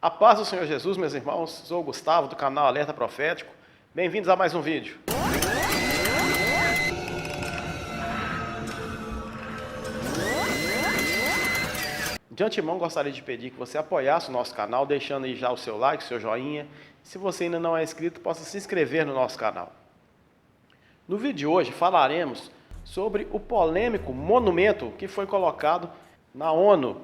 A paz do Senhor Jesus, meus irmãos. Sou o Gustavo, do canal Alerta Profético. Bem-vindos a mais um vídeo. De antemão, gostaria de pedir que você apoiasse o nosso canal, deixando aí já o seu like, o seu joinha. Se você ainda não é inscrito, possa se inscrever no nosso canal. No vídeo de hoje, falaremos sobre o polêmico monumento que foi colocado na ONU.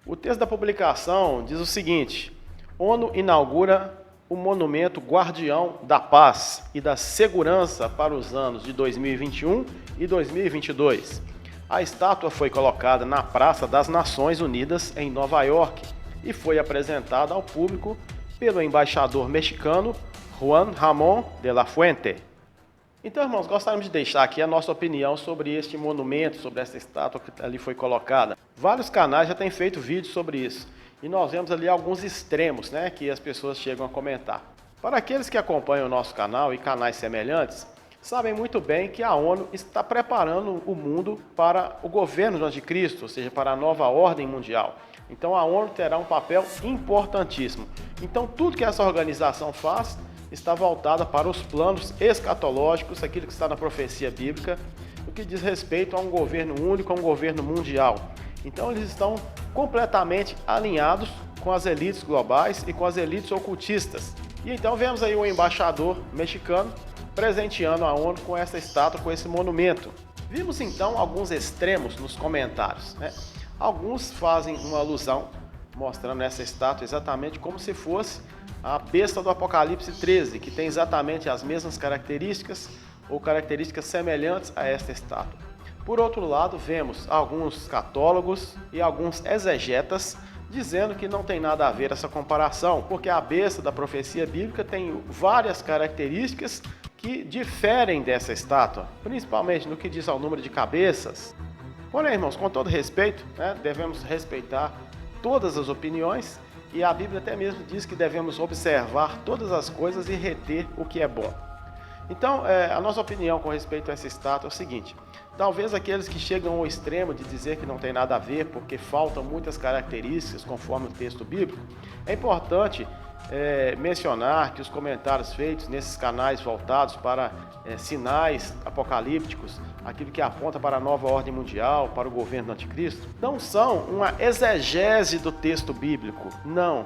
O texto da publicação diz o seguinte: ONU inaugura o monumento Guardião da Paz e da Segurança para os anos de 2021 e 2022. A estátua foi colocada na Praça das Nações Unidas, em Nova York, e foi apresentada ao público pelo embaixador mexicano Juan Ramón de la Fuente. Então, irmãos, gostaríamos de deixar aqui a nossa opinião sobre este monumento, sobre essa estátua que ali foi colocada. Vários canais já têm feito vídeos sobre isso, e nós vemos ali alguns extremos, que as pessoas chegam a comentar. Para aqueles que acompanham o nosso canal e canais semelhantes, sabem muito bem que a ONU está preparando o mundo para o governo do anticristo, ou seja, para a nova ordem mundial. Então a ONU terá um papel importantíssimo. Então tudo que essa organização faz está voltada para os planos escatológicos, aquilo que está na profecia bíblica, o que diz respeito a um governo único, a um governo mundial. Então eles estão completamente alinhados com as elites globais e com as elites ocultistas. E então vemos aí o embaixador mexicano presenteando a ONU com essa estátua, com esse monumento. Vimos então alguns extremos nos comentários. Alguns fazem uma alusão, mostrando essa estátua exatamente como se fosse a besta do Apocalipse 13, que tem exatamente as mesmas características ou características semelhantes a esta estátua. Por outro lado, vemos alguns católogos e alguns exegetas dizendo que não tem nada a ver essa comparação, porque a besta da profecia bíblica tem várias características que diferem dessa estátua, principalmente no que diz ao número de cabeças. Porém, irmãos, com todo respeito, devemos respeitar todas as opiniões, e a Bíblia até mesmo diz que devemos observar todas as coisas e reter o que é bom. Então, a nossa opinião com respeito a essa estátua é o seguinte: talvez aqueles que chegam ao extremo de dizer que não tem nada a ver porque faltam muitas características conforme o texto bíblico, é importante mencionar que os comentários feitos nesses canais voltados para sinais apocalípticos, aquilo que aponta para a nova ordem mundial, para o governo do anticristo, não são uma exegese do texto bíblico, não,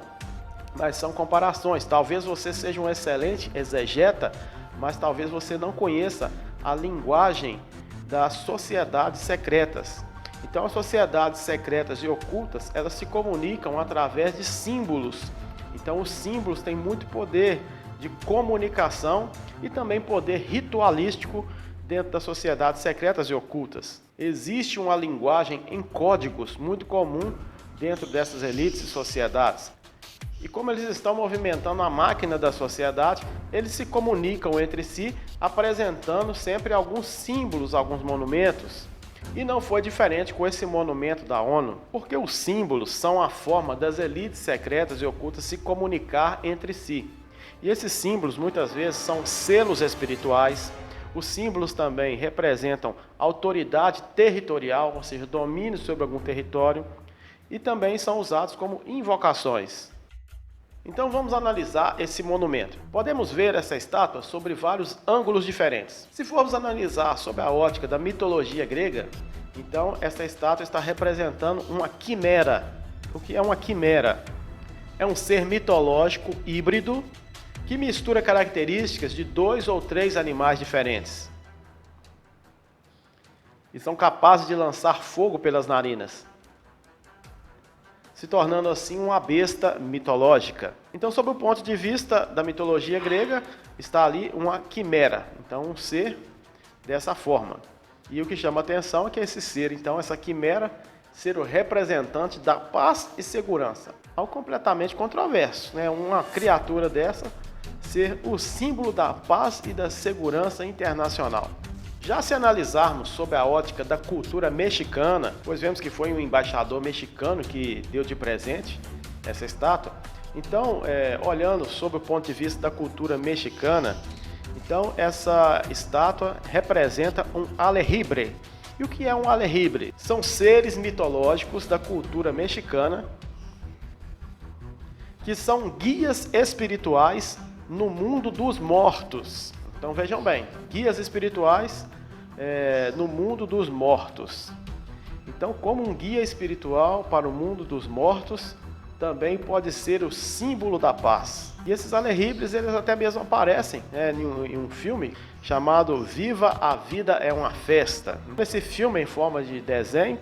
mas são comparações. Talvez você seja um excelente exegeta, mas talvez você não conheça a linguagem das sociedades secretas. Então, as sociedades secretas e ocultas, elas se comunicam através de símbolos. Então, os símbolos têm muito poder de comunicação e também poder ritualístico dentro das sociedades secretas e ocultas. Existe uma linguagem em códigos muito comum dentro dessas elites e sociedades. E como eles estão movimentando a máquina da sociedade, eles se comunicam entre si, apresentando sempre alguns símbolos, alguns monumentos. E não foi diferente com esse monumento da ONU, porque os símbolos são a forma das elites secretas e ocultas se comunicar entre si. E esses símbolos muitas vezes são selos espirituais. Os símbolos também representam autoridade territorial, ou seja, domínio sobre algum território, e também são usados como invocações. Então vamos analisar esse monumento. Podemos ver essa estátua sobre vários ângulos diferentes. Se formos analisar sob a ótica da mitologia grega, então essa estátua está representando uma quimera. O que é uma quimera? É um ser mitológico híbrido que mistura características de 2 ou 3 animais diferentes. E são capazes de lançar fogo pelas narinas, se tornando assim uma besta mitológica. Então, sob o ponto de vista da mitologia grega, está ali uma quimera, então um ser dessa forma. E o que chama a atenção é que esse ser, então, essa quimera, ser o representante da paz e segurança. Algo completamente controverso, uma criatura dessa ser o símbolo da paz e da segurança internacional. Já se analisarmos sob a ótica da cultura mexicana, pois vemos que foi um embaixador mexicano que deu de presente essa estátua, então, olhando sob o ponto de vista da cultura mexicana, então essa estátua representa um alejibre. E o que é um alejibre? São seres mitológicos da cultura mexicana que são guias espirituais no mundo dos mortos. Então vejam bem, guias espirituais no mundo dos mortos. Então, como um guia espiritual para o mundo dos mortos, também pode ser o símbolo da paz. E esses alexibres, eles até mesmo aparecem em um filme chamado Viva a Vida é uma Festa. Nesse filme, em forma de desenho,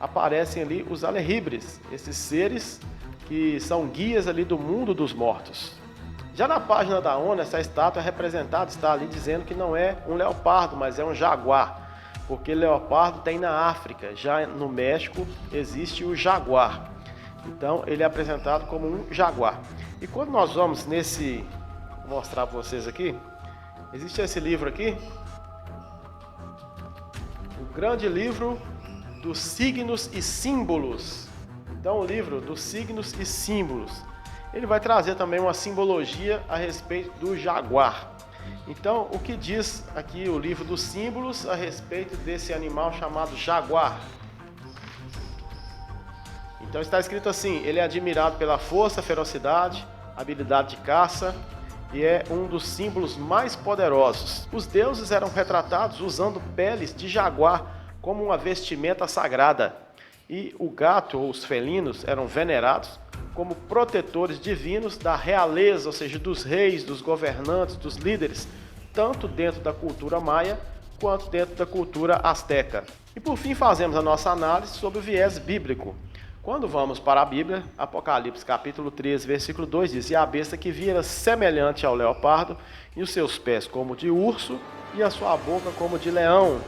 aparecem ali os alexibres, esses seres que são guias ali do mundo dos mortos. Já na página da ONU, essa estátua é representada, está ali dizendo que não é um leopardo, mas é um jaguar, porque leopardo tem na África, já no México existe o jaguar. Então ele é apresentado como um jaguar. E quando nós vamos vou mostrar para vocês aqui, existe esse livro aqui, o grande livro dos signos e símbolos. Então o livro dos signos e símbolos, ele vai trazer também uma simbologia a respeito do jaguar. Então o que diz aqui o livro dos símbolos a respeito desse animal chamado jaguar? Então está escrito assim: ele é admirado pela força, ferocidade, habilidade de caça e é um dos símbolos mais poderosos. Os deuses eram retratados usando peles de jaguar como uma vestimenta sagrada. E o gato ou os felinos eram venerados como protetores divinos da realeza, ou seja, dos reis, dos governantes, dos líderes, tanto dentro da cultura maia quanto dentro da cultura asteca. E por fim fazemos a nossa análise sobre o viés bíblico. Quando vamos para a Bíblia, Apocalipse capítulo 13, versículo 2 diz: e a besta que vira semelhante ao leopardo, e os seus pés como de urso, e a sua boca como de leão.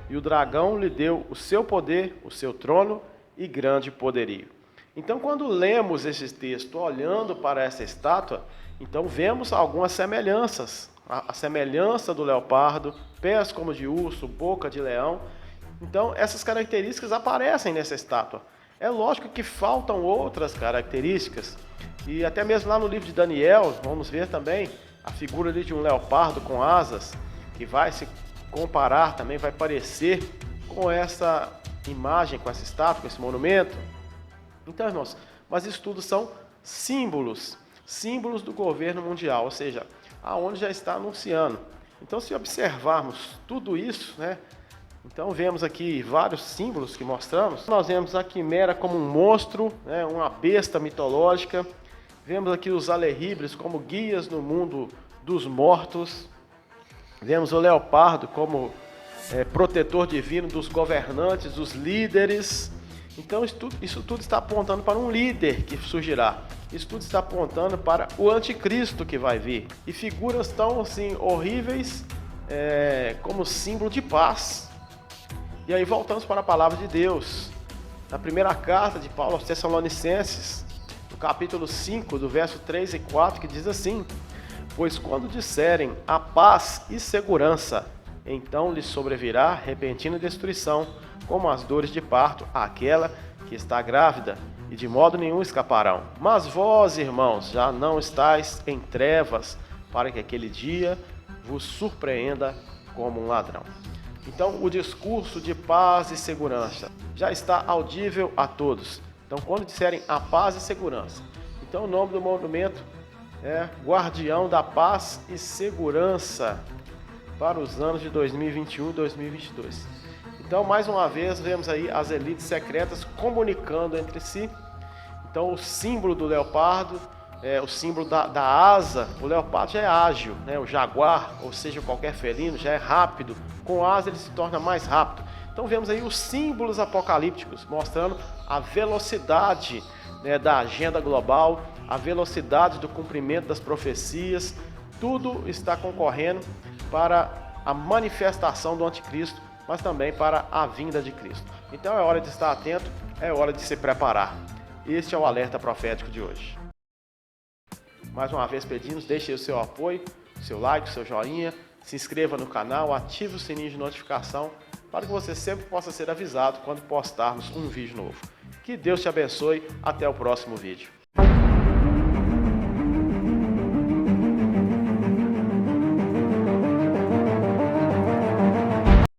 E o dragão lhe deu o seu poder, o seu trono e grande poderio. Então, quando lemos esse texto olhando para essa estátua, então vemos algumas semelhanças. A semelhança do leopardo, pés como de urso, boca de leão. Então, essas características aparecem nessa estátua. É lógico que faltam outras características, e até mesmo lá no livro de Daniel, vamos ver também a figura de um leopardo com asas, que vai se comparar também, vai parecer com essa imagem, com essa estátua, com esse monumento. Então, irmãos, mas isso tudo são símbolos do governo mundial, ou seja, aonde já está anunciando. Então, se observarmos tudo isso, então vemos aqui vários símbolos que mostramos. Nós vemos a quimera como um monstro, uma besta mitológica. Vemos aqui os alexibres como guias no mundo dos mortos. Vemos o leopardo como protetor divino dos governantes, dos líderes. Então isso tudo está apontando para um líder que surgirá. Isso tudo está apontando para o anticristo que vai vir. E figuras tão assim horríveis como símbolo de paz. E aí voltamos para a palavra de Deus. Na primeira carta de Paulo aos Tessalonicenses, no capítulo 5, do verso 3 e 4, que diz assim: pois quando disserem a paz e segurança, então lhes sobrevirá repentina destruição, como as dores de parto, àquela que está grávida, e de modo nenhum escaparão. Mas vós, irmãos, já não estáis em trevas, para que aquele dia vos surpreenda como um ladrão. Então, o discurso de paz e segurança já está audível a todos. Então, quando disserem a paz e segurança, então o nome do monumento é Guardião da Paz e Segurança para os anos de 2021 e 2022. Então, mais uma vez, vemos aí as elites secretas comunicando entre si. Então, o símbolo do leopardo, o símbolo da asa, o leopardo já é ágil, o jaguar, ou seja, qualquer felino, já é rápido. Com asa ele se torna mais rápido. Então vemos aí os símbolos apocalípticos, mostrando a velocidade da agenda global, a velocidade do cumprimento das profecias. Tudo está concorrendo para a manifestação do anticristo, mas também para a vinda de Cristo. Então é hora de estar atento, é hora de se preparar. Este é o alerta profético de hoje. Mais uma vez pedimos, deixe o seu apoio, o seu like, o seu joinha, se inscreva no canal, ative o sininho de notificação para que você sempre possa ser avisado quando postarmos um vídeo novo. Que Deus te abençoe, até o próximo vídeo.